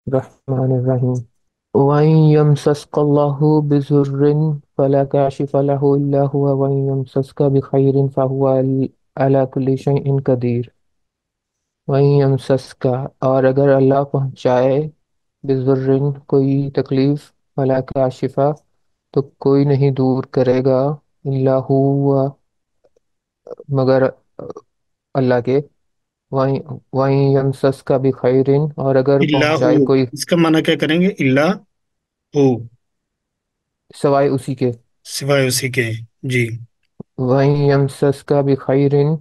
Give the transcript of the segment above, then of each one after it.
الرحمن الرحیم وَإِن يَمْسَسْكَ اللَّهُ بِضُرٍّ فَلَا كَاشِفَ لَهُ إِلَّا هُوَ وَإِن يَمْسَسْكَ بِخَيْرٍ فَهُوَ عَلَى كُلِّ شَيْءٍ قدیر۔ وَإِن يَمْسَسْكَ اور اگر اللہ پہنچائے بِضُرٍّ کوئی تکلیف، فَلَا كَاشِفَ تو کوئی نہیں دور کرے گا، إِلَّا هُوَ مگر اللہ کے، وَإِن يَمْسَسْكَ بِخَيْرٍ اور اگر اللہ، پہنچائے کوئی اس کا معنی کیا کریں گے؟ اللہ ہو، سوائے اسی کے، سوائے اسی کے۔ جی وَإِن يَمْسَسْكَ بِخَيْرٍ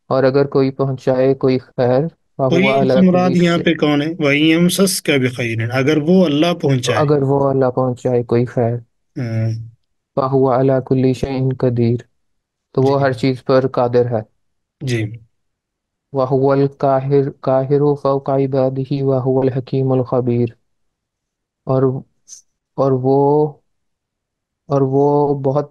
اور اگر کوئی پہنچائے کوئی خیر، کوئی فَهُوَ عَلَى سے مراد كُلِّ یہاں شَيْءٍ پہ کون ہے؟ وَإِن يَمْسَسْكَ بِخَيْرٍ، اگر وہ اللہ پہنچائے۔ اگر وہ اللہ پہنچائے کوئی خیر، ہاں، فَهُوَ عَلَى كُلِّ شَيْءٍ قدیر تو وہ جی ہر چیز پر قادر ہے۔ جی وَهُوَ الْقَاهِرُ فَوْقَ عِبَادِهِ وَهُوَ الْحَكِيمُ الْخَبِيرُ اور اور وہ اور وہ بہت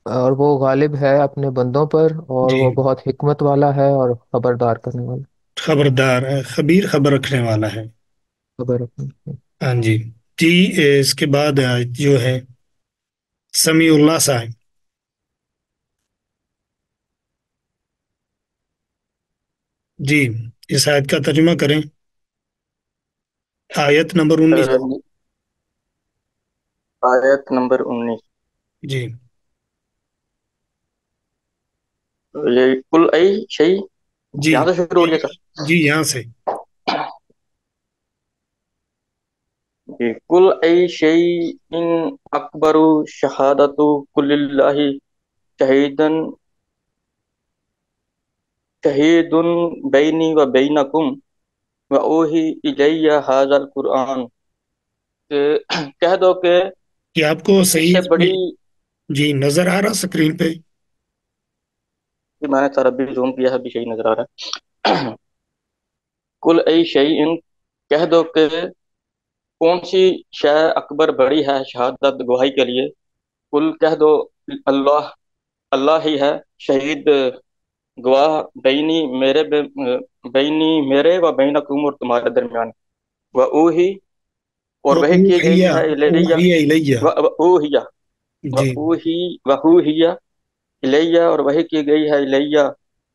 اور وہ غالب ہے اپنے بندوں پر، اور جی، وہ بہت حکمت والا ہے اور خبردار کرنے والا، خبردار ہے، خبیر، خبر رکھنے والا ہے۔ خبر رکھنے والا۔ ہاں جی جی۔ اس کے بعد آیت جو ہے سمیع اللہ صاحب، جی اس آیت کا ترجمہ کریں، آیت نمبر 19۔ آیت نمبر 19۔ جی یہ کل ای شیء جی یہاں سے شروع ہو رہی ہے سر؟ جی، یہاں سے۔ جی، کل ای شیء اکبر شہادت کل اللہ شہیدن شہید بینی و بینکم و اوحی الی ھذا القرآن، کہ کہہ دو کہ کیا آپ کو اس صحیح سے اس میں بڑی، جی نظر آ رہا اسکرین پہ؟ میں نے سر ابھی زوم کیا ہے، ابھی صحیح نظر آ رہا ہے۔ کل ای شیء کہہ دو کہ کون سی شے اکبر بڑی ہے شہادت گواہی کے لیے، کل کہہ دو اللہ، اللہ ہی ہے، شہید گواہ، بینی میرے و بینکم اور تمہارے درمیان، و اوہی اور وحی کی گئی اوحیا، ہے الیہ، اوحیا الیہ۔ و اوہیا و جی، اوہی و اوہیا الیہ اور وحی کی گئی ہے الیہ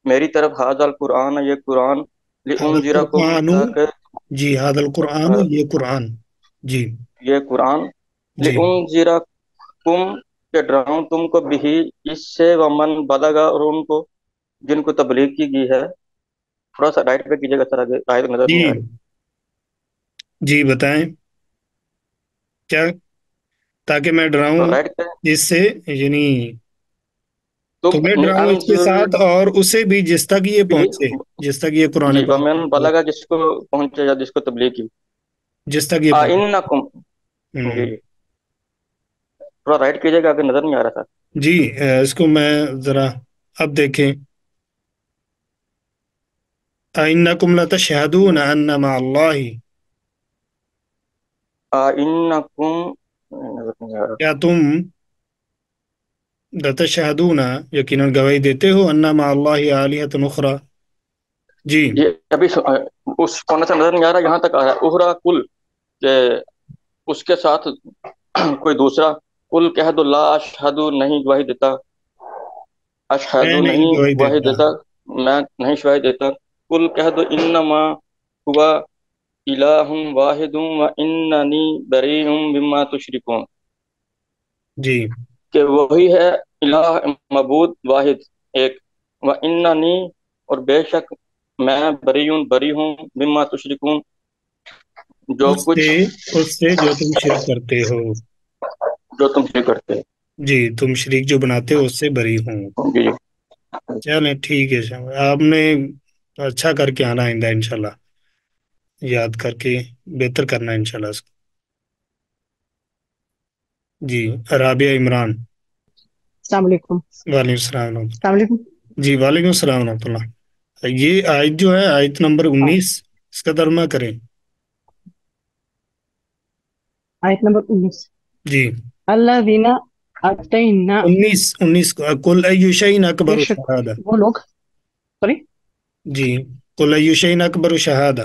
میری طرف، ھذا القرآن یہ قرآن، ھذا لانذرکم القرآن، تاکہ جی ھذا القرآن، یہ قرآن، جی یہ قرآن، جی لانذرکم کہ ڈراؤں تم کو بھی اس سے، ومن بلغا اور ان کو جن کو تبلیغ کی گئی ہے۔ تھوڑا سا رائٹ پہ کیجیے گا سر، آگے آیت نظر جی نہیں آ رہی۔ جی بتائیں کیا؟ تاکہ میں ڈراؤں تو رائٹ پہ جس سے، یعنی تم تمہیں ڈراؤں اس کے انذر ساتھ اور اسے بھی جس تک یہ بھی، پہنچے، جس تک یہ قرآن جی پاک ومن پہنچے، بلغا جس کو پہنچے یا جس کو تبلیغ کی، جس تک یہ پہنچے۔ آئنکم، جی ہوں، جی تھوڑا رائٹ کیجیے گا، آگے نظر نہیں آ رہا تھا۔ جی اس کو میں ذرا اب دیکھیں، اِنَّکُمْ لَتَشْهَدُونَ أَنَّ مَعَ اللَّهِ، آئنکم، نظر نہیں آ رہا۔ کیا تم لَتَشْهَدُونَ یقیناً گواہی دیتے ہو، أَنَّ مَعَ اللَّهِ آلِهَةً أُخْرَى، جی یہ ابھی اس کونے سے نظر نہیں آ رہا، یہاں تک آ رہا ہے اخرا کل، کہ اس کے ساتھ کوئی دوسرا، کل کہہ دو لا اشہد نہیں گواہی دیتا، اشہد میں نہیں نہیں گواہی گواہی دیتا، دیتا، میں نہیں گواہی دیتا، کل کہہ دو انما ہوا الہ واحد و اننی بریء مما تشرکون، جی کہ وہی ہے الہ، معبود واحد ایک، و اننی اور بے شک میں بری ہوں، مما تشرکون جو اس سے، کچھ اس سے جو تم شرک کرتے ہو، جو تم سے کرتے جی تم شریک جو بناتے ہو اس سے بری ہوں۔ ہو۔ جی چلیں ٹھیک ہے شاہ، آپ نے اچھا کر کے آنا آئندہ انشاءاللہ، یاد کر کے بہتر کرنا انشاءاللہ اس کو۔ جی رابعہ عمران، السلام علیکم۔ وعلیکم السلام ورحمۃ السلام علیکم۔ اللہ۔ جی وعلیکم السلام ورحمۃ اللہ۔ یہ آیت جو ہے آیت نمبر ہاں، 19، اس کا ترجمہ کریں۔ آیت نمبر 19۔ جی الذین آتینا، 19 قل ای شیء بے اکبر شک شہادہ، وہ لوگ، سوری، جی قل ای شیء اکبر شہادہ،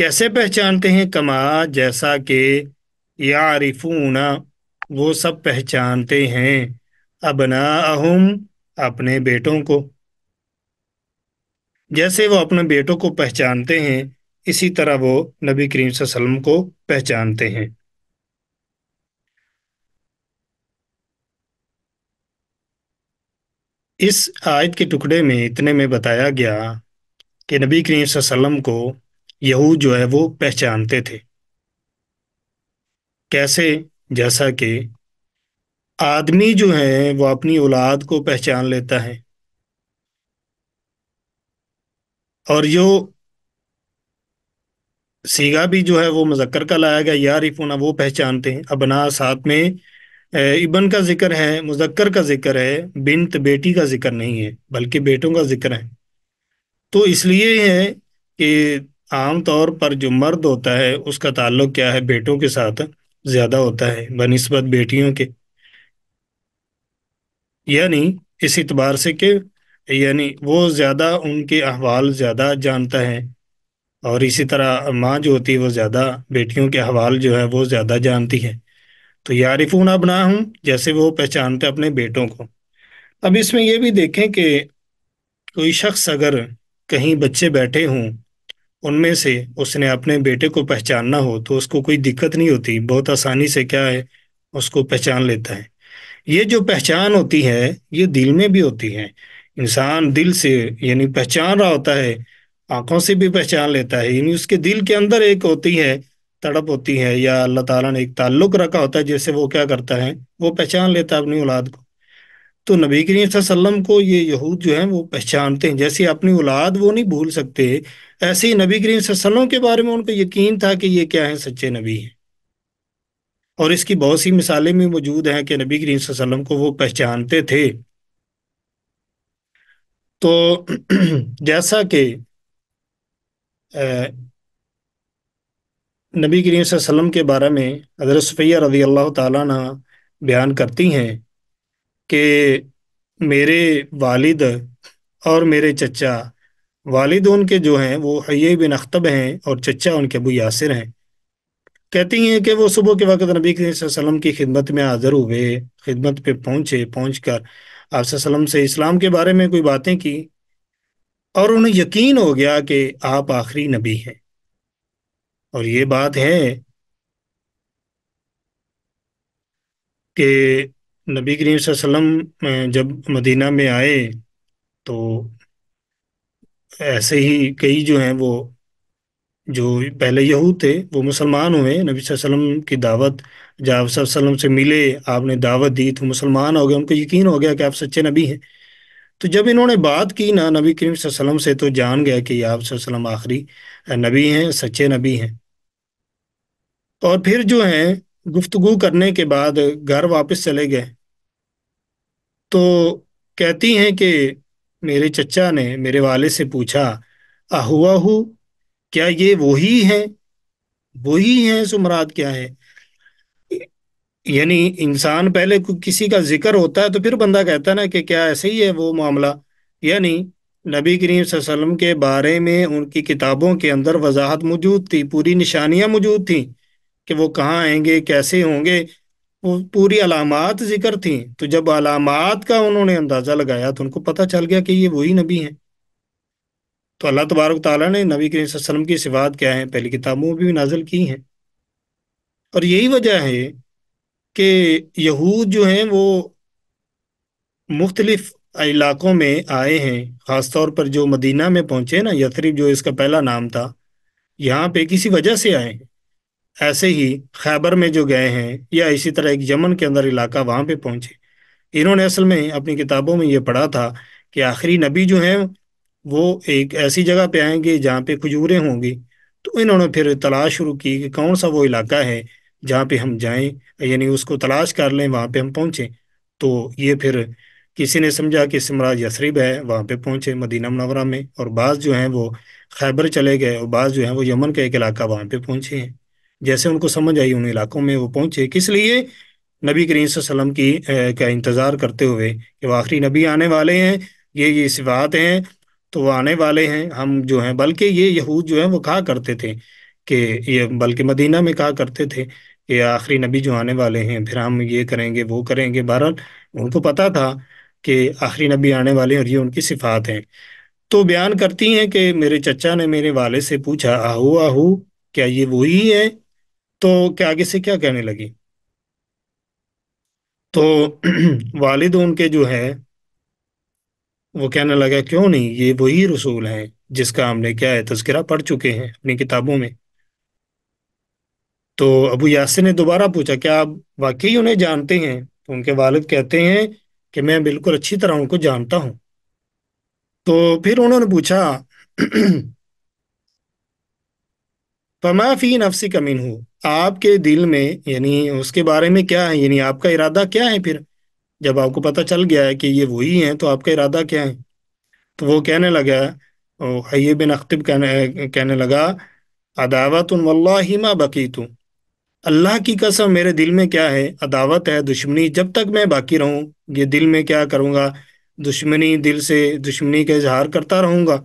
کیسے پہچانتے ہیں؟ کما جیسا کہ یعرفون وہ سب پہچانتے ہیں ابناءہم اپنے بیٹوں کو، جیسے وہ اپنے بیٹوں کو پہچانتے ہیں اسی طرح وہ نبی کریم صلی اللہ علیہ وسلم کو پہچانتے ہیں۔ اس آیت کے ٹکڑے میں اتنے میں بتایا گیا کہ نبی کریم صلی اللہ علیہ وسلم کو یہود جو ہے وہ پہچانتے تھے۔ کیسے؟ جیسا کہ آدمی جو ہے وہ اپنی اولاد کو پہچان لیتا ہے، اور جو سیگا بھی جو ہے وہ مذکر کا لایا گیا یعرفون وہ پہچانتے ہیں۔ ابنا ساتھ میں ابن کا ذکر ہے، مذکر کا ذکر ہے، بنت بیٹی کا ذکر نہیں ہے بلکہ بیٹوں کا ذکر ہے۔ تو اس لیے ہے کہ عام طور پر جو مرد ہوتا ہے اس کا تعلق کیا ہے؟ بیٹوں کے ساتھ زیادہ ہوتا ہے بنسبت بیٹیوں کے، یعنی اس اعتبار سے کہ یعنی وہ زیادہ ان کے احوال زیادہ جانتا ہے، اور اسی طرح ماں جو ہوتی ہے وہ زیادہ بیٹیوں کے احوال جو ہے وہ زیادہ جانتی ہے۔ تو یعرفون ابناہم جیسے وہ پہچانتے اپنے بیٹوں کو۔ اب اس میں یہ بھی دیکھیں کہ کوئی شخص اگر کہیں بچے بیٹھے ہوں، ان میں سے اس نے اپنے بیٹے کو پہچاننا ہو تو اس کو کوئی دقت نہیں ہوتی، بہت آسانی سے کیا ہے اس کو پہچان لیتا ہے۔ یہ جو پہچان ہوتی ہے یہ دل میں بھی ہوتی ہے، انسان دل سے یعنی پہچان رہا ہوتا ہے، آنکھوں سے بھی پہچان لیتا ہے، یعنی اس کے دل کے اندر ایک ہوتی ہے تڑپ ہوتی ہے، یا اللہ تعالیٰ نے ایک تعلق رکھا ہوتا ہے جیسے وہ کیا کرتا ہے وہ پہچان لیتا ہے اپنی اولاد کو۔ تو نبی کریم صلی اللہ علیہ وسلم کو یہ یہود جو ہیں وہ پہچانتے ہیں، جیسے اپنی اولاد وہ نہیں بھول سکتے، ایسے ہی نبی کریم صلی اللہ علیہ وسلم کے بارے میں ان کو یقین تھا کہ یہ کیا ہے؟ سچے نبی ہیں۔ اور اس کی بہت سی مثالیں بھی موجود ہیں کہ نبی کریم صلی اللہ علیہ وسلم کو وہ پہچانتے تھے۔ تو جیسا کہ نبی کریم صلی اللہ علیہ وسلم کے بارے میں حضرت صفیہ رضی اللہ تعالیٰ عنہ بیان کرتی ہیں کہ میرے والد اور میرے چچا، والد ان کے جو ہیں وہ حیی بن اخطب ہیں اور چچا ان کے ابو یاسر ہیں۔ کہتی ہیں کہ وہ صبح کے وقت نبی کریم صلی اللہ علیہ وسلم کی خدمت میں حاضر ہوئے، خدمت پہ پہنچے، پہنچ کر آپ صلی اللہ علیہ وسلم سے اسلام کے بارے میں کوئی باتیں کی، اور انہیں یقین ہو گیا کہ آپ آخری نبی ہیں۔ اور یہ بات ہے کہ نبی کریم صلی اللہ علیہ وسلم جب مدینہ میں آئے تو ایسے ہی کئی جو ہیں وہ جو پہلے یہود تھے وہ مسلمان ہوئے، نبی صلی اللہ علیہ وسلم کی دعوت جب آپ صلی اللہ علیہ وسلم سے ملے، آپ نے دعوت دی تو مسلمان ہو گئے، ان کو یقین ہو گیا کہ آپ سچے نبی ہیں۔ تو جب انہوں نے بات کی نا نبی کریم صلی اللہ علیہ وسلم سے تو جان گیا کہ آپ صلی اللہ علیہ وسلم آخری نبی ہیں، سچے نبی ہیں۔ اور پھر جو ہیں گفتگو کرنے کے بعد گھر واپس چلے گئے، تو کہتی ہیں کہ میرے چچا نے میرے والد سے پوچھا اہوا ہو، کیا یہ وہی ہیں؟ وہی ہیں سو مراد کیا ہے؟ یعنی انسان پہلے کسی کا ذکر ہوتا ہے تو پھر بندہ کہتا ہے نا کہ کیا ایسے ہی ہے وہ معاملہ، یعنی نبی کریم صلی اللہ علیہ وسلم کے بارے میں ان کی کتابوں کے اندر وضاحت موجود تھی، پوری نشانیاں موجود تھیں کہ وہ کہاں آئیں گے، کیسے ہوں گے، وہ پوری علامات ذکر تھیں۔ تو جب علامات کا انہوں نے اندازہ لگایا تو ان کو پتہ چل گیا کہ یہ وہی نبی ہیں۔ تو اللہ تبارک تعالیٰ نے نبی کریم صلی اللہ علیہ وسلم کی صفات کیا ہیں پہلی کتابوں میں بھی نازل کی ہیں۔ اور یہی وجہ ہے کہ یہود جو ہیں وہ مختلف علاقوں میں آئے ہیں، خاص طور پر جو مدینہ میں پہنچے نا، یثرب جو اس کا پہلا نام تھا، یہاں پہ کسی وجہ سے آئے ہیں۔ ایسے ہی خیبر میں جو گئے ہیں، یا اسی طرح ایک یمن کے اندر علاقہ وہاں پہ پہنچے، انہوں نے اصل میں اپنی کتابوں میں یہ پڑھا تھا کہ آخری نبی جو ہیں وہ ایک ایسی جگہ پہ آئیں گے جہاں پہ کھجوریں ہوں گی۔ تو انہوں نے پھر تلاش شروع کی کہ کون سا وہ علاقہ ہے جہاں پہ ہم جائیں، یعنی اس کو تلاش کر لیں، وہاں پہ ہم پہنچیں۔ تو یہ پھر کسی نے سمجھا کہ سمرا یثرب ہے، وہاں پہ پہنچے مدینہ منورہ میں، اور بعض جو ہیں وہ خیبر چلے گئے، اور بعض جو ہیں وہ یمن کا ایک علاقہ وہاں پہ پہنچے ہیں۔ جیسے ان کو سمجھ آئی ان علاقوں میں وہ پہنچے، کس لیے؟ نبی کریم صلی اللہ علیہ وسلم کی کا انتظار کرتے ہوئے کہ وہ آخری نبی آنے والے ہیں، یہ صفات ہیں تو وہ آنے والے ہیں، ہم جو ہیں۔ بلکہ یہ یہود جو ہیں وہ کہا کرتے تھے کہ یہ بلکہ مدینہ میں کہا کرتے تھے کہ آخری نبی جو آنے والے ہیں پھر ہم یہ کریں گے وہ کریں گے. بہرحال ان کو پتا تھا کہ آخری نبی آنے والے ہیں اور یہ ان کی صفات ہیں. تو بیان کرتی ہیں کہ میرے چچا نے میرے والد سے پوچھا آہو آہو کیا یہ وہی ہے؟ تو کیا آگے سے کیا کہنے لگی؟ تو والد ان کے جو ہے وہ کہنے لگا کیوں نہیں، یہ وہی رسول ہیں جس کا ہم نے کیا ہے تذکرہ پڑھ چکے ہیں اپنی کتابوں میں. تو ابو یاسر نے دوبارہ پوچھا کیا آپ واقعی انہیں جانتے ہیں؟ تو ان کے والد کہتے ہیں کہ میں بالکل اچھی طرح ان کو جانتا ہوں. تو پھر انہوں نے پوچھا فما فی نفسی کا منہ، آپ کے دل میں یعنی اس کے بارے میں کیا ہے، یعنی آپ کا ارادہ کیا ہے پھر جب آپ کو پتہ چل گیا ہے کہ یہ وہی ہیں تو آپ کا ارادہ کیا ہے؟ تو وہ کہنے لگا، حیی بن اخطب کہنے لگا عداوت واللہ ما بقیت، اللہ کی قسم میرے دل میں کیا ہے عداوت ہے، دشمنی، جب تک میں باقی رہوں یہ دل میں کیا کروں گا، دشمنی، دل سے دشمنی کا اظہار کرتا رہوں گا.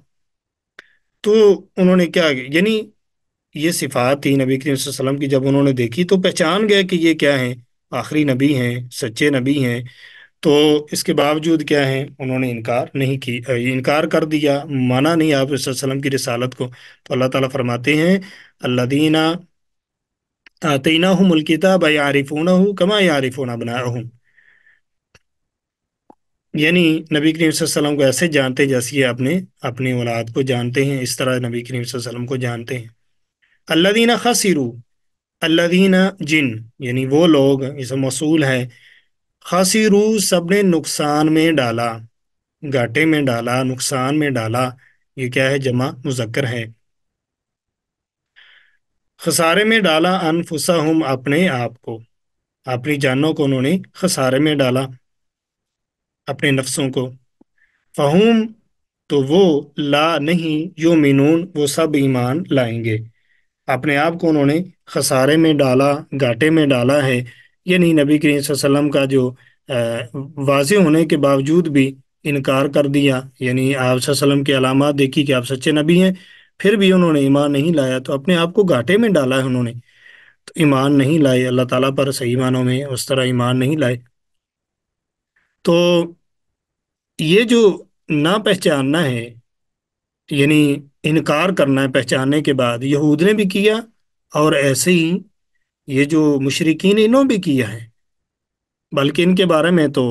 تو انہوں نے کیا یعنی یہ صفات تھی نبی کریم صلی اللہ علیہ وسلم کی، جب انہوں نے دیکھی تو پہچان گئے کہ یہ کیا ہیں، آخری نبی ہیں، سچے نبی ہیں. تو اس کے باوجود کیا ہے انہوں نے انکار نہیں کی، انکار کر دیا، مانا نہیں آپ صلی اللہ علیہ وسلم کی رسالت کو. تو اللہ تعالیٰ فرماتے ہیں الذین آتیناہم الکتاب یعرفونہ کما یعرفون ابناءہم، یعنی نبی کریم صلی اللہ علیہ وسلم کو ایسے جانتے ہیں جیسے یہ اپنی اولاد کو جانتے ہیں، اس طرح نبی کریم صلی اللہ علیہ وسلم کو جانتے ہیں. الذین خسروا، الذین جن یعنی وہ لوگ، اس موصول ہے، خسروا سب نے نقصان میں ڈالا، گھاٹے میں ڈالا، نقصان میں ڈالا. یہ کیا ہے، جمع مذکر ہے. خسارے میں ڈالا انفسہم اپنے آپ کو، اپنی جانوں کو انہوں نے خسارے میں ڈالا، اپنے نفسوں کو. فہم تو وہ، لا نہیں، یؤمنون وہ سب ایمان لائیں گے. اپنے آپ کو انہوں نے خسارے میں ڈالا، گھاٹے میں ڈالا ہے، یعنی نبی کریم صلی اللہ علیہ وسلم کا جو واضح ہونے کے باوجود بھی انکار کر دیا، یعنی آپ صلی اللہ علیہ وسلم کی علامات دیکھی کہ آپ سچے نبی ہیں، پھر بھی انہوں نے ایمان نہیں لایا، تو اپنے آپ کو گھاٹے میں ڈالا ہے انہوں نے. تو ایمان نہیں لائے اللہ تعالیٰ پر، صحیح معنوں میں اس طرح ایمان نہیں لائے. تو یہ جو نہ پہچاننا ہے، یعنی انکار کرنا ہے پہچاننے کے بعد، یہود نے بھی کیا اور ایسے ہی یہ جو مشرکین انہوں بھی کیا ہے. بلکہ ان کے بارے میں تو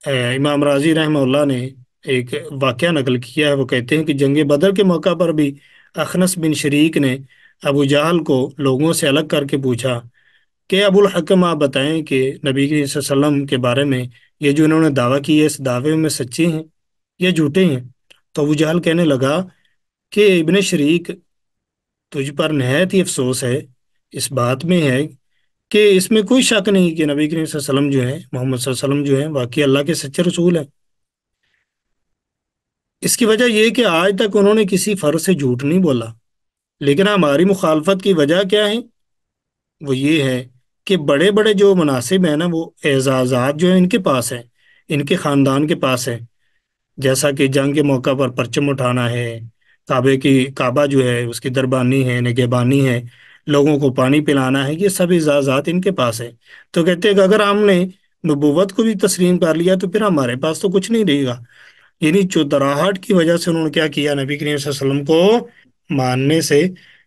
امام راضی رحمہ اللہ نے ایک واقعہ نقل کیا ہے. وہ کہتے ہیں کہ جنگ بدر کے موقع پر بھی اخنس بن شریک نے ابو جہل کو لوگوں سے الگ کر کے پوچھا کہ ابو الحکم آپ بتائیں کہ نبی صلی اللہ علیہ وسلم کے بارے میں یہ جو انہوں نے دعویٰ کی ہے اس دعوے میں سچے ہیں یا جھوٹے ہیں؟ تو ابو جہل کہنے لگا کہ ابن شریک، تجھ پر نہایت ہی افسوس ہے، اس بات میں ہے کہ اس میں کوئی شک نہیں کہ نبی کریم صلی اللہ علیہ وسلم جو ہیں، محمد صلی اللہ علیہ وسلم جو ہیں، واقعی اللہ کے سچے رسول ہیں. اس کی وجہ یہ کہ آج تک انہوں نے کسی فرد سے جھوٹ نہیں بولا، لیکن ہماری مخالفت کی وجہ کیا ہے؟ وہ یہ ہے کہ بڑے بڑے جو مناصب ہیں نا، وہ اعزازات جو ہیں ان کے پاس ہیں، ان کے خاندان کے پاس ہے. جیسا کہ جنگ کے موقع پر پرچم اٹھانا ہے، کعبہ جو ہے اس کی دربانی ہے، نگہبانی ہے، لوگوں کو پانی پلانا ہے، یہ سب اعزازات ان کے پاس ہے. تو کہتے ہیں کہ اگر ہم نے نبوت کو بھی تسلیم کر لیا تو پھر ہمارے پاس تو کچھ نہیں رہے گا. یعنی چودراہٹ کی وجہ سے انہوں نے کیا کیا، نبی کریم صلی اللہ علیہ وسلم کو ماننے سے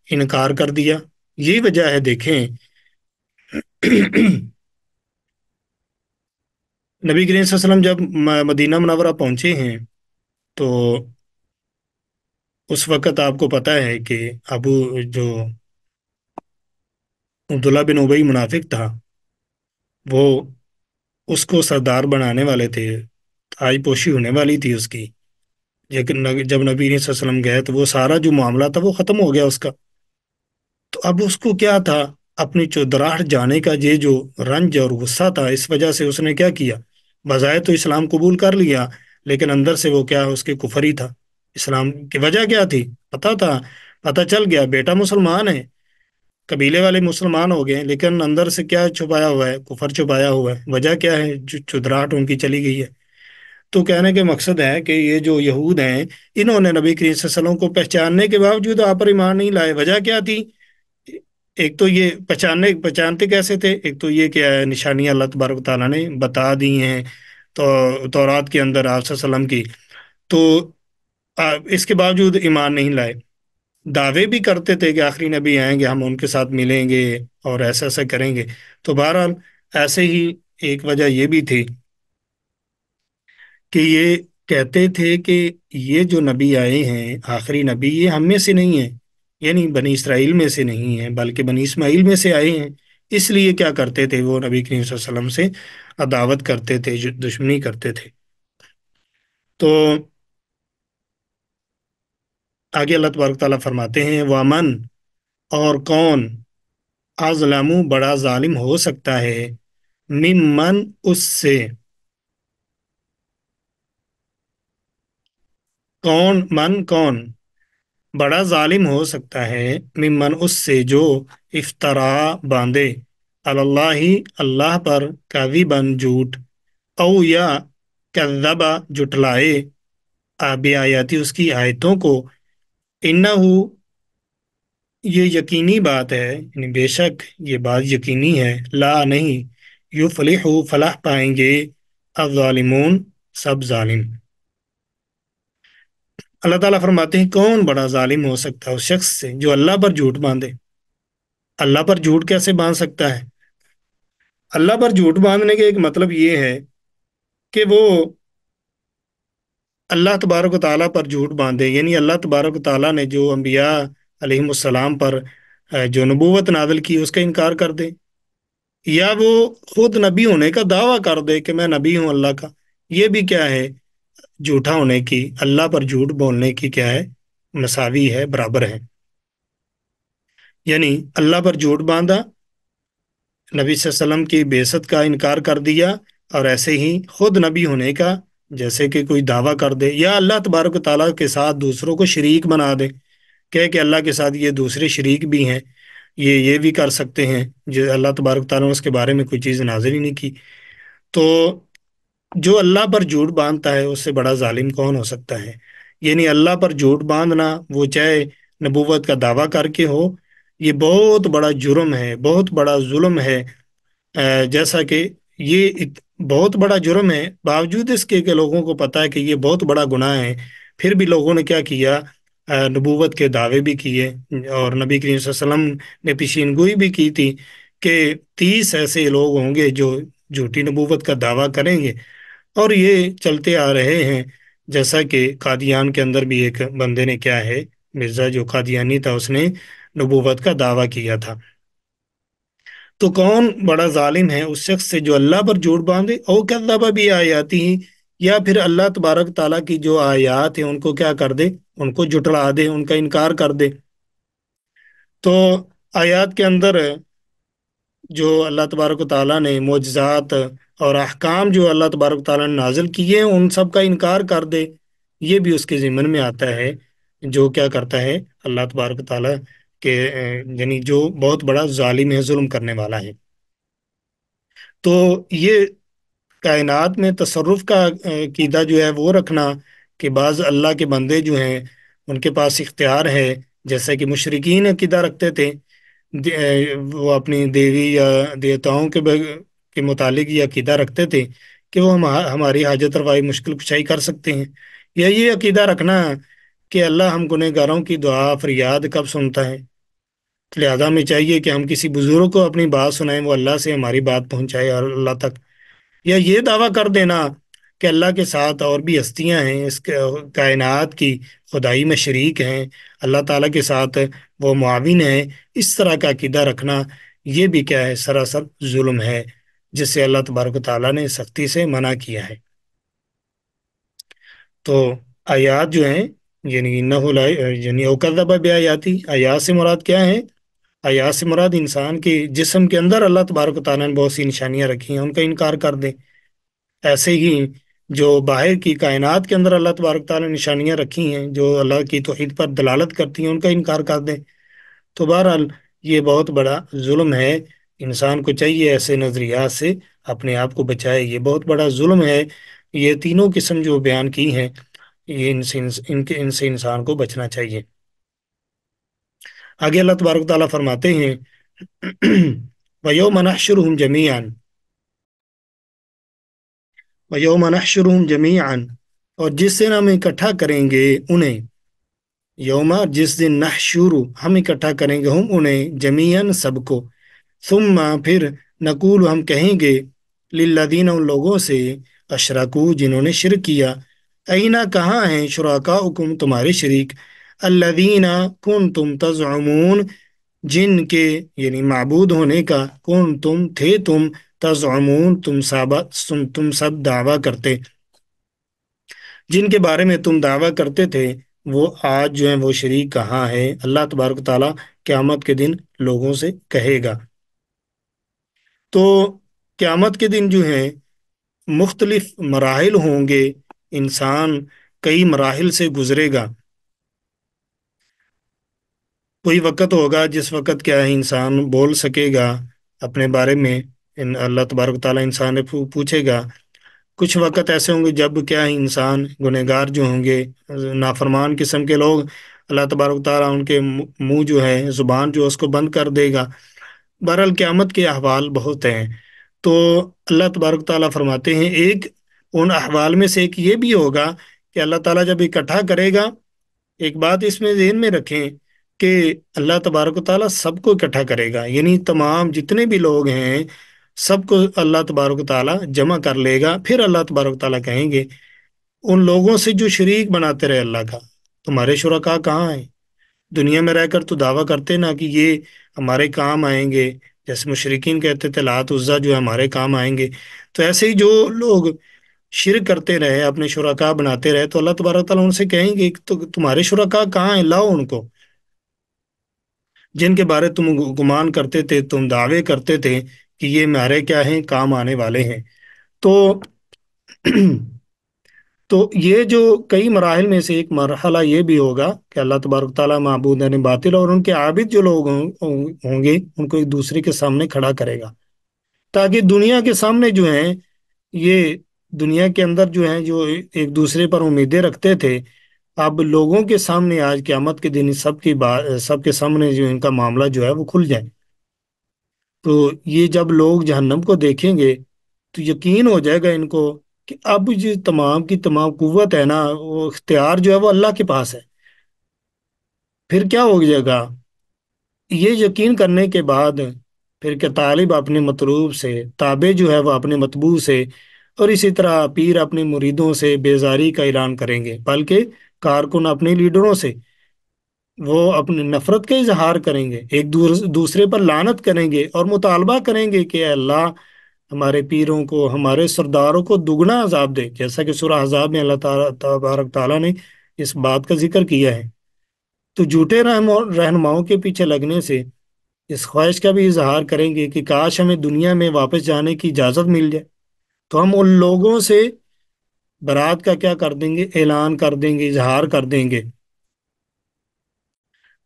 انکار کر دیا. یہی وجہ ہے. دیکھیں نبی کریم صلی اللہ علیہ وسلم جب مدینہ منورہ پہنچے ہیں تو اس وقت آپ کو پتہ ہے کہ ابو جو عبداللہ بن ابی منافق تھا، وہ اس کو سردار بنانے والے تھے، تاج پوشی ہونے والی تھی اس کی. لیکن جب نبی صلی اللہ علیہ وسلم گئے تو وہ سارا جو معاملہ تھا وہ ختم ہو گیا اس کا. تو اب اس کو کیا تھا، اپنی چودراہٹ جانے کا یہ جو رنج اور غصہ تھا، اس وجہ سے اس نے کیا کیا، بظاہر تو اسلام قبول کر لیا لیکن اندر سے وہ کیا، اس کے کفر ہی تھا. اسلام کی وجہ کیا تھی پتا تھا، پتہ چل گیا بیٹا مسلمان ہے، قبیلے والے مسلمان ہو گئے، لیکن اندر سے کیا چھپایا ہوا ہے، کفر چھپایا ہوا ہے. وجہ کیا ہے، جو چودراہٹ ان کی چلی گئی ہے. تو کہنے کے مقصد ہے کہ یہ جو یہود ہیں، انہوں نے نبی کریم صلی اللہ علیہ وسلم کو پہچاننے کے باوجود آپ پر ایمان نہیں لائے، وجہ کیا تھی؟ ایک تو یہ پہچانتے کیسے تھے؟ ایک تو یہ کہ نشانیاں اللہ تبارک و تعالیٰ نے بتا دی ہیں تو تورات کے اندر آپ صلی اللہ علیہ وسلم کی، تو اس کے باوجود ایمان نہیں لائے، دعوے بھی کرتے تھے کہ آخری نبی آئیں گے، ہم ان کے ساتھ ملیں گے اور ایسا ایسا کریں گے۔ تو بہرحال ایسے ہی ایک وجہ یہ بھی تھی کہ یہ کہتے تھے کہ یہ جو نبی آئے ہیں آخری نبی، یہ ہم میں سے نہیں ہیں، یعنی بنی اسرائیل میں سے نہیں ہیں بلکہ بنی اسماعیل میں سے آئے ہیں۔ اس لیے کیا کرتے تھے، وہ نبی کریم صلی اللہ علیہ وسلم سے عداوت کرتے تھے، دشمنی کرتے تھے۔ تو آگے اللہ تبارک تعالیٰ فرماتے ہیں وامن، اور کون، اظلم، بڑا ظالم ہو سکتا ہے، ممن، اس سے، کون بڑا ظالم ہو سکتا ہے، ممن، اس سے، جو افطرا، باندھے، اللہ، اللہ پر، کاذباً، جھوٹ، او یا کذبا، جٹلائے، بیایاتی، اس کی آیتوں کو، انہو، یہ یقینی بات ہے، یعنی بے شک یہ بات یقینی ہے، لا، نہیں، یفلح، فلاح پائیں گے، الظالمون، سب ظالم۔ اللہ تعالیٰ فرماتے ہیں کون بڑا ظالم ہو سکتا ہے اس شخص سے جو اللہ پر جھوٹ باندھے۔ اللہ پر جھوٹ کیسے باندھ سکتا ہے؟ اللہ پر جھوٹ باندھنے کا ایک مطلب یہ ہے کہ وہ اللہ تبارک و تعالیٰ پر جھوٹ باندھے، یعنی اللہ تبارک و تعالیٰ نے جو انبیاء علیہم السلام پر جو نبوت نازل کی اس کا انکار کر دے، یا وہ خود نبی ہونے کا دعویٰ کر دے کہ میں نبی ہوں اللہ کا۔ یہ بھی کیا ہے؟ جھوٹا ہونے کی، اللہ پر جھوٹ بولنے کی کیا ہے؟ مساوی ہے، برابر ہے۔ یعنی اللہ پر جھوٹ باندھا، نبی صلی اللہ علیہ وسلم کی بعثت کا انکار کر دیا، اور ایسے ہی خود نبی ہونے کا جیسے کہ کوئی دعویٰ کر دے، یا اللہ تبارک و تعالیٰ کے ساتھ دوسروں کو شریک بنا دے، کہ اللہ کے ساتھ یہ دوسرے شریک بھی ہیں، یہ بھی کر سکتے ہیں، جو اللہ تبارک و تعالیٰ نے اس کے بارے میں کوئی چیز نازل ہی نہیں کی۔ تو جو اللہ پر جھوٹ باندھتا ہے اس سے بڑا ظالم کون ہو سکتا ہے؟ یعنی اللہ پر جھوٹ باندھنا، وہ چاہے نبوت کا دعویٰ کر کے ہو، یہ بہت بڑا جرم ہے، بہت بڑا ظلم ہے۔ جیسا کہ یہ بہت بڑا جرم ہے، باوجود اس کے کہ لوگوں کو پتا ہے کہ یہ بہت بڑا گناہ ہے، پھر بھی لوگوں نے کیا کیا؟ نبوت کے دعوے بھی کیے، اور نبی کریم صلی اللہ علیہ وسلم نے پیشین گوئی بھی کی تھی کہ 30 ایسے لوگ ہوں گے جو جھوٹی نبوت کا دعویٰ کریں گے، اور یہ چلتے آ رہے ہیں۔ جیسا کہ قادیان کے اندر بھی ایک بندے نے کیا ہے، مرزا جو قادیانی تھا، اس نے نبوت کا دعویٰ کیا تھا۔ تو کون بڑا ظالم ہے اس شخص سے جو اللہ پر جھوٹ باندھے، او کذب بھی آیاتی ہی، یا پھر اللہ تبارک تعالیٰ کی جو آیات ہیں ان کو کیا کر دے، ان کو جھٹلا دے، ان کا انکار کر دے۔ تو آیات کے اندر جو اللہ تبارک و تعالیٰ نے معجزات اور احکام جو اللہ تبارک و تعالیٰ نے نازل کیے ہیں ان سب کا انکار کر دے، یہ بھی اس کے ضمن میں آتا ہے، جو کیا کرتا ہے اللہ تبارک و تعالیٰ کے یعنی جو بہت بڑا ظالم ہے، ظلم کرنے والا ہے۔ تو یہ کائنات میں تصرف کا عقیدہ جو ہے وہ رکھنا کہ بعض اللہ کے بندے جو ہیں ان کے پاس اختیار ہے، جیسا کہ مشرکین عقیدہ رکھتے تھے، وہ اپنی دیوی یا دیوتاؤں کے متعلق یہ عقیدہ رکھتے تھے کہ وہ ہماری حاجت روائی، مشکل کشائی کر سکتے ہیں، یا یہ عقیدہ رکھنا کہ اللہ ہم گنہگاروں کی دعا فریاد کب سنتا ہے، لہذا ہمیں چاہیے کہ ہم کسی بزرگ کو اپنی بات سنائیں، وہ اللہ سے ہماری بات پہنچائے اور اللہ تک، یا یہ دعویٰ کر دینا کہ اللہ کے ساتھ اور بھی ہستیاں ہیں، اس کائنات کی خدائی میں شریک ہیں، اللہ تعالیٰ کے ساتھ وہ معاون ہیں، اس طرح کا عقیدہ رکھنا یہ بھی کیا ہے، سراسر ظلم ہے، جس سے اللہ تبارک و تعالیٰ نے سختی سے منع کیا ہے۔ تو آیات جو ہیں یعنی یعنی اوکذب بیااتی، آیات سے مراد کیا ہے؟ آیات سے مراد انسان کے جسم کے اندر اللہ تبارک و تعالیٰ نے بہت سی نشانیاں رکھی ہیں، ان کا انکار کر دیں۔ ایسے ہی جو باہر کی کائنات کے اندر اللہ تبارک و تعالیٰ نے نشانیاں رکھی ہیں جو اللہ کی توحید پر دلالت کرتی ہیں، ان کا انکار کر دیں۔ تو بہرحال یہ بہت بڑا ظلم ہے، انسان کو چاہیے ایسے نظریات سے اپنے آپ کو بچائے، یہ بہت بڑا ظلم ہے یہ تینوں قسم جو بیان کی ہیں، یہ ان سے انسان کو بچنا چاہیے۔ آگے اللہ تبارک تعالیٰ فرماتے ہیں وَيَوْمَ نَحْشُرُهُمْ جَمِيعًا، وَيَوْمَ نَحْشُرُهُمْ جَمِيعًا، اور جس دن ہم اکٹھا کریں گے انہیں، یوما جس دن، نحشر ہم اکٹھا کریں گے، ہم انہیں، جمیعاً سب کو، ثم پھر، نقول ہم کہیں گے، للذین ان لوگوں سے، اشرکو جنہوں نے شرک کیا، اینا کہاں ہیں، شرکاؤکم تمہارے شریک، الذین کنتم تزعمون جن کے یعنی معبود ہونے کا، کنتم تھے تم، تزعمون تم سب دعویٰ کرتے، جن کے بارے میں تم دعویٰ کرتے تھے، وہ آج جو ہیں وہ شریک کہاں ہے۔ اللہ تبارک تعالیٰ قیامت کے دن لوگوں سے کہے گا۔ تو قیامت کے دن جو ہیں مختلف مراحل ہوں گے، انسان کئی مراحل سے گزرے گا۔ کوئی وقت ہوگا جس وقت کیا ہے انسان بول سکے گا اپنے بارے میں، اللہ تبارک تعالیٰ انسان سے پوچھے گا۔ کچھ وقت ایسے ہوں گے جب کیا ہے انسان گنہگار جو ہوں گے، نافرمان قسم کے لوگ، اللہ تبارک تعالیٰ ان کے منہ جو ہے، زبان جو ہے اس کو بند کر دے گا۔ بہرحال قیامت کے احوال بہت ہیں۔ تو اللہ تبارک تعالیٰ فرماتے ہیں ایک ان احوال میں سے ایک یہ بھی ہوگا کہ اللہ تعالیٰ جب اکٹھا کرے گا، ایک بات اس میں ذہن میں رکھیں کہ اللہ تبارک و تعالیٰ سب کو اکٹھا کرے گا، یعنی تمام جتنے بھی لوگ ہیں سب کو اللہ تبارک و تعالیٰ جمع کر لے گا۔ پھر اللہ تبارک و تعالیٰ کہیں گے ان لوگوں سے جو شریک بناتے رہے اللہ کا، تمہارے شرکا کہاں ہیں؟ دنیا میں رہ کر تو دعویٰ کرتے نا کہ یہ ہمارے کام آئیں گے، جیسے مشرکین کہتے تھے لات عزا جو ہے ہمارے کام آئیں گے، تو ایسے ہی جو لوگ شرک کرتے رہے، اپنے شرکا بناتے رہے، تو اللہ تبارک تعالیٰ ان سے کہیں گے تو تمہارے شرکا کہاں ہیں، لاؤ ان کو، جن کے بارے تم گمان کرتے تھے، تم دعوے کرتے تھے کہ یہ ہمارے کیا ہیں، کام آنے والے ہیں۔ تو تو یہ جو کئی مراحل میں سے ایک مرحلہ یہ بھی ہوگا کہ اللہ تبارک تعالیٰ معبودان باطل اور ان کے عابد جو لوگ ہوں گے ان کو ایک دوسرے کے سامنے کھڑا کرے گا، تاکہ دنیا کے سامنے جو ہیں، یہ دنیا کے اندر جو ہیں جو ایک دوسرے پر امیدیں رکھتے تھے، اب لوگوں کے سامنے آج قیامت کے دن سب کے سامنے جو ان کا معاملہ جو ہے وہ کھل جائے۔ تو یہ جب لوگ جہنم کو دیکھیں گے تو یقین ہو جائے گا ان کو کہ اب جو تمام کی تمام قوت ہے نا، وہ اختیار جو ہے وہ اللہ کے پاس ہے۔ پھر کیا ہو جائے گا، یہ یقین کرنے کے بعد پھر کہ طالب اپنے مطلوب سے، تابع جو ہے وہ اپنے مطبوع سے، اور اسی طرح پیر اپنے مریدوں سے بیزاری کا اعلان کریں گے، بلکہ کارکن اپنے لیڈروں سے وہ اپنی نفرت کا اظہار کریں گے، ایک دوسرے پر لعنت کریں گے اور مطالبہ کریں گے کہ اے اللہ ہمارے پیروں کو، ہمارے سرداروں کو دگنا عذاب دے، جیسا کہ سورہ احزاب میں اللہ تعالیٰ تبارک تعالیٰ نے اس بات کا ذکر کیا ہے۔ تو جھوٹے رہنماؤں کے پیچھے لگنے سے اس خواہش کا بھی اظہار کریں گے کہ کاش ہمیں دنیا میں واپس جانے کی اجازت مل جائے، تو ہم ان لوگوں سے برات کا کیا کر دیں گے، اعلان کر دیں گے، اظہار کر دیں گے۔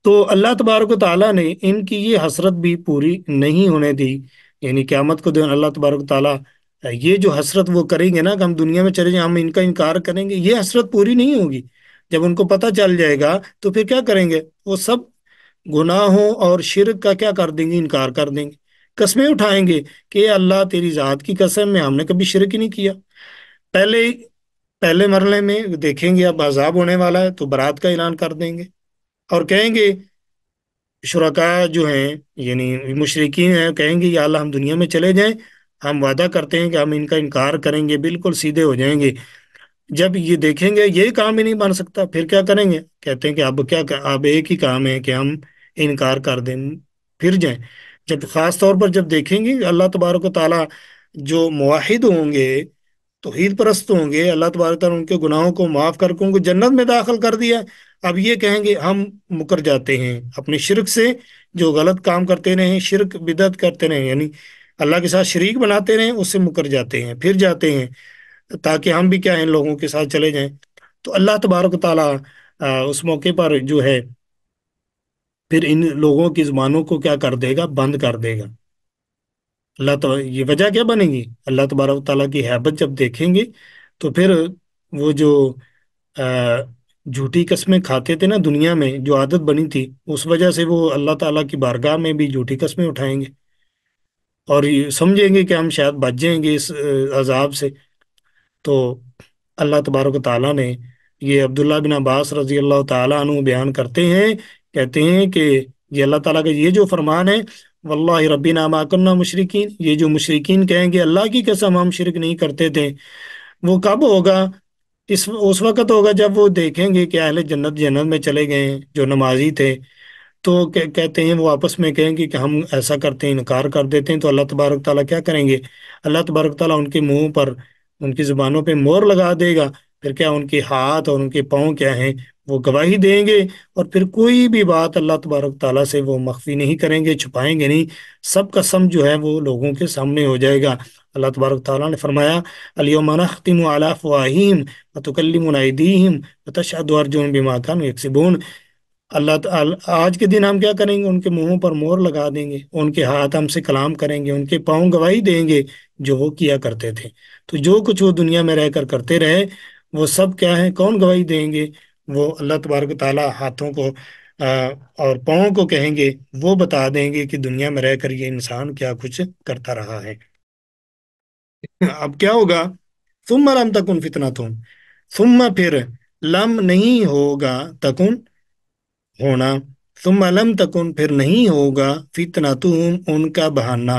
تو اللہ تبارک و تعالیٰ نے ان کی یہ حسرت بھی پوری نہیں ہونے دی، یعنی قیامت کو دن اللہ تبارک و تعالیٰ یہ جو حسرت وہ کریں گے نا کہ ہم دنیا میں چلے جائیں، ہم ان کا انکار کریں گے، یہ حسرت پوری نہیں ہوگی۔ جب ان کو پتہ چل جائے گا تو پھر کیا کریں گے، وہ سب گناہوں اور شرک کا کیا کر دیں گے، انکار کر دیں گے، قسمیں اٹھائیں گے کہ اے اللہ تیری ذات کی قسم میں ہم نے کبھی شرک ہی نہیں کیا۔ پہلے مرحلے میں دیکھیں گے اب عذاب ہونے والا ہے تو برات کا اعلان کر دیں گے اور کہیں گے، شرکاء جو ہیں یعنی مشرکین ہیں کہیں گے یا اللہ ہم دنیا میں چلے جائیں، ہم وعدہ کرتے ہیں کہ ہم ان کا انکار کریں گے، بالکل سیدھے ہو جائیں گے۔ جب یہ دیکھیں گے یہ کام ہی نہیں بن سکتا، پھر کیا کریں گے، کہتے ہیں کہ اب ایک ہی کام ہے کہ ہم انکار کر دیں، پھر جائیں۔ جب خاص طور پر جب دیکھیں گے اللہ تبارک و تعالیٰ جو موحد ہوں گے، توحید پرست ہوں گے، اللہ تبارک تعالیٰ ان کے گناہوں کو معاف کر کے ان کو جنت میں داخل کر دیا، اب یہ کہیں گے ہم مکر جاتے ہیں اپنے شرک سے، جو غلط کام کرتے رہے ہیں، شرک بدعت کرتے رہے ہیں، یعنی اللہ کے ساتھ شریک بناتے رہے، اس سے مکر جاتے ہیں، پھر جاتے ہیں تاکہ ہم بھی کیا ہیں لوگوں کے ساتھ چلے جائیں۔ تو اللہ تبارک و تعالیٰ اس موقع پر جو ہے پھر ان لوگوں کی زبانوں کو کیا کر دے گا، بند کر دے گا۔ یہ وجہ کیا بنے گی، اللہ تبارک و تعالیٰ کی ہیبت جب دیکھیں گے تو پھر وہ جو آ، جھوٹی قسمیں کھاتے تھے نا دنیا میں، جو عادت بنی تھی، اس وجہ سے وہ اللہ تعالیٰ کی بارگاہ میں بھی جھوٹی قسمیں اٹھائیں گے، اور یہ سمجھیں گے کہ ہم شاید بچ جائیں گے اس عذاب سے۔ تو اللہ تبارک و تعالیٰ نے، یہ عبداللہ بن عباس رضی اللہ تعالیٰ عنہ بیان کرتے ہیں، کہتے ہیں کہ یہ اللہ تعالیٰ کا یہ جو فرمان ہے، واللہ ربنا ما کننا مشرکین، یہ جو مشرکین کہیں گے اللہ کی قسم ہم شرک نہیں کرتے تھے، وہ کب ہوگا؟ اس وقت ہوگا جب وہ دیکھیں گے کہ اہل جنت جنت میں چلے گئے ہیں جو نمازی تھے، تو کہتے ہیں وہ آپس میں کہیں گے کہ ہم ایسا کرتے ہیں، انکار کر دیتے ہیں، تو اللہ تبارک تعالیٰ کیا کریں گے؟ اللہ تبارک تعالیٰ ان کے منہ پر، ان کی زبانوں پہ مور لگا دے گا، پھر کیا ان کے ہاتھ اور ان کے پاؤں کیا ہیں، وہ گواہی دیں گے، اور پھر کوئی بھی بات اللہ تبارک تعالیٰ سے وہ مخفی نہیں کریں گے، چھپائیں گے نہیں، سب کا سم جو ہے وہ لوگوں کے سامنے ہو جائے گا۔ اللہ تبارک تعالیٰ نے فرمایا الیوم نختم علی افواہہم وتکلمنا ایدیہم وتشہد ارجلہم بما کانوا یکسبون۔ اللہ تعالی آج کے دن ہم کیا کریں گے؟ ان کے منہوں پر مور لگا دیں گے، ان کے ہاتھ ہم سے کلام کریں گے، ان کے پاؤں گواہی دیں گے جو وہ کیا کرتے تھے۔ تو جو کچھ وہ دنیا میں رہ کر کرتے رہے، وہ سب کیا ہے؟ کون گواہی دیں گے؟ وہ اللہ تبارک و تعالیٰ ہاتھوں کو اور پاؤں کو کہیں گے، وہ بتا دیں گے کہ دنیا میں رہ کر یہ انسان کیا کچھ کرتا رہا ہے۔ اب کیا ہوگا؟ ثم لم تکن فتنتہم، ثم پھر، لم نہیں ہوگا، تکن ہونا، ثم لم تکن پھر نہیں ہوگا، فتنتہم ان کا بہانہ،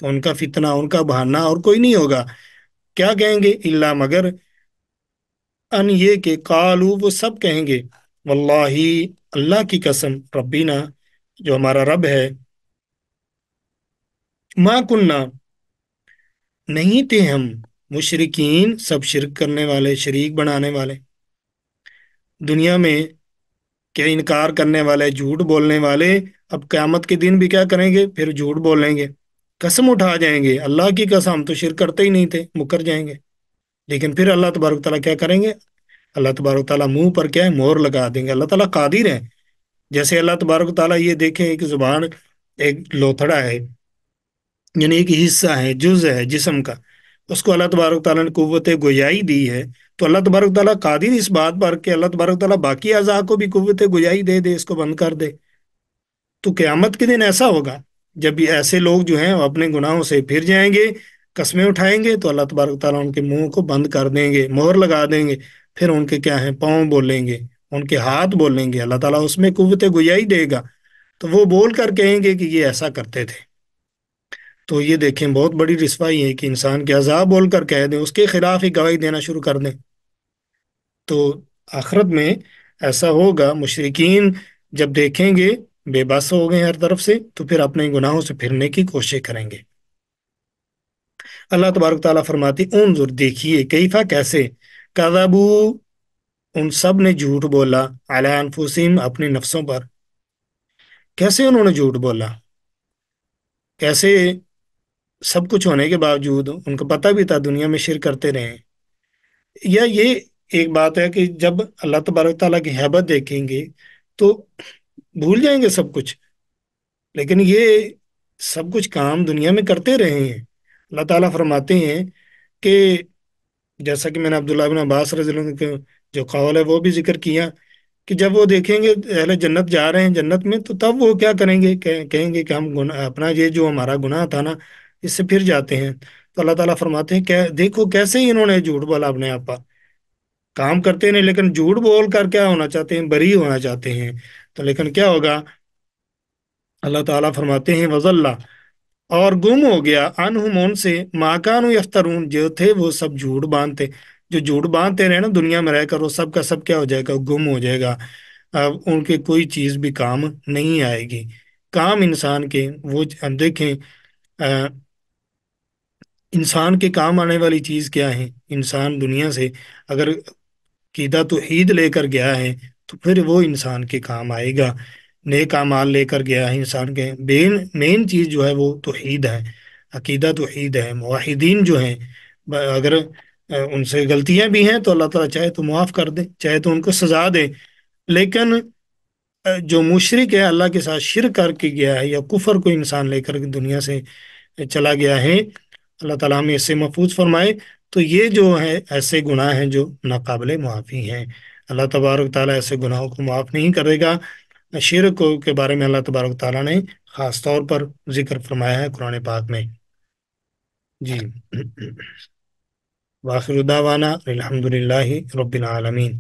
ان کا فتنہ، ان کا بہانہ اور کوئی نہیں ہوگا۔ کیا کہیں گے؟ الا مگر، ان یہ کہ قالو وہ سب کہیں گے، واللہ اللہ کی قسم، ربینا جو ہمارا رب ہے، ما کننا نہیں تھے ہم، مشرکین سب شرک کرنے والے، شریک بنانے والے، دنیا میں کیا انکار کرنے والے، جھوٹ بولنے والے، اب قیامت کے دن بھی کیا کریں گے؟ پھر جھوٹ بولیں گے، قسم اٹھا جائیں گے، اللہ کی قسم ہم تو شرک کرتے ہی نہیں تھے، مکر جائیں گے۔ لیکن پھر اللہ تبارک تعالیٰ کیا کریں گے؟ اللہ تبارک تعالیٰ منہ پر کیا ہے؟ مہر لگا دیں گے۔ اللہ تعالیٰ قادر ہے، جیسے اللہ تبارک تعالیٰ یہ دیکھیں، ایک زبان ایک لوتھڑا ہے، یعنی ایک حصہ ہے، جز ہے جسم کا، اس کو اللہ تبارک تعالیٰ نے قوت گویائی دی ہے، تو اللہ تبارک تعالیٰ قادر اس بات پر کہ اللہ تبارک تعالیٰ باقی اعضاء کو بھی قوت گویائی دے دے، اس کو بند کر دے۔ تو قیامت کے دن ایسا ہوگا جب یہ ایسے لوگ جو ہیں وہ اپنے گناہوں سے پھر جائیں گے، قسمیں اٹھائیں گے، تو اللہ تبارک تعالیٰ ان کے منہ کو بند کر دیں گے، مہر لگا دیں گے، پھر ان کے کیا ہیں؟ پاؤں بولیں گے، ان کے ہاتھ بولیں گے، اللہ تعالیٰ اس میں قوت گویائی دے گا، تو وہ بول کر کہیں گے کہ یہ ایسا کرتے تھے۔ تو یہ دیکھیں بہت بڑی رسوائی ہے کہ انسان کے عذاب بول کر کہہ دیں، اس کے خلاف ہی گواہی دینا شروع کر دیں۔ تو آخرت میں ایسا ہوگا، مشرکین جب دیکھیں گے بے بس ہو گئے ہر طرف سے، تو پھر اپنے گناہوں سے پھرنے کی کوشش کریں گے۔ اللہ تبارک تعالیٰ فرماتی انظر دیکھیے، کیفا کیسے، کذبو ان سب نے جھوٹ بولا، علی انفسہم اپنے نفسوں پر، کیسے انہوں نے جھوٹ بولا، کیسے سب کچھ ہونے کے باوجود ان کو پتہ بھی تھا دنیا میں شرک کرتے رہے ہیں۔ یا یہ ایک بات ہے کہ جب اللہ تبارک تعالیٰ کی ہیبت دیکھیں گے تو بھول جائیں گے سب کچھ، لیکن یہ سب کچھ کام دنیا میں کرتے رہے ہیں۔ اللہ تعالیٰ فرماتے ہیں کہ جیسا کہ میں نے عبداللہ بن عباس رضی اللہ عنہ کے جو قول ہے وہ بھی ذکر کیا، کہ جب وہ دیکھیں گے اہل جنت جا رہے ہیں جنت میں، تو تب وہ کیا کریں گے؟ کہیں گے کہ ہم اپنا یہ جو ہمارا گناہ تھا نا، اس سے پھر جاتے ہیں۔ تو اللہ تعالیٰ فرماتے ہیں کہ دیکھو کیسے ہی انہوں نے جھوٹ بولا اپنے آپ پر، کام کرتے نہیں لیکن جھوٹ بول کر کیا ہونا چاہتے ہیں؟ بری ہونا چاہتے ہیں۔ تو لیکن کیا ہوگا؟ اللہ تعالیٰ فرماتے ہیں وَضَلَّ اور گم ہو گیا، عنہم ان سے، ما کانوا یفترون جو تھے وہ سب جھوٹ باندھتے، جو جھوٹ باندھتے رہے نا دنیا میں رہ کر، وہ سب کا سب کیا ہو جائے گا؟ گم ہو جائے گا۔ اب ان کے کوئی چیز بھی کام نہیں آئے گی۔ کام انسان کے وہ ہم دیکھیں، انسان کے کام آنے والی چیز کیا ہے؟ انسان دنیا سے اگر عقیدہ توحید لے کر گیا ہے تو پھر وہ انسان کے کام آئے گا، نیک اعمال لے کر گیا ہے انسان کے، مین چیز جو ہے وہ توحید ہے، عقیدہ توحید ہے۔ موحدین جو ہیں اگر ان سے غلطیاں بھی ہیں تو اللہ تعالیٰ چاہے تو معاف کر دے، چاہے تو ان کو سزا دے، لیکن جو مشرک ہے، اللہ کے ساتھ شرک کر کے گیا ہے، یا کفر کو انسان لے کر کے دنیا سے چلا گیا ہے، اللہ تعالیٰ ہمیں اس سے محفوظ فرمائے۔ تو یہ جو ہے ایسے گناہ ہیں جو ناقابل معافی ہیں، اللہ تبارک تعالیٰ ایسے گناہوں کو معاف نہیں کرے گا۔ شرک کے بارے میں اللہ تبارک تعالیٰ نے خاص طور پر ذکر فرمایا ہے قرآن پاک میں۔ جی وآخر دعوانا الحمد للہ رب العالمین۔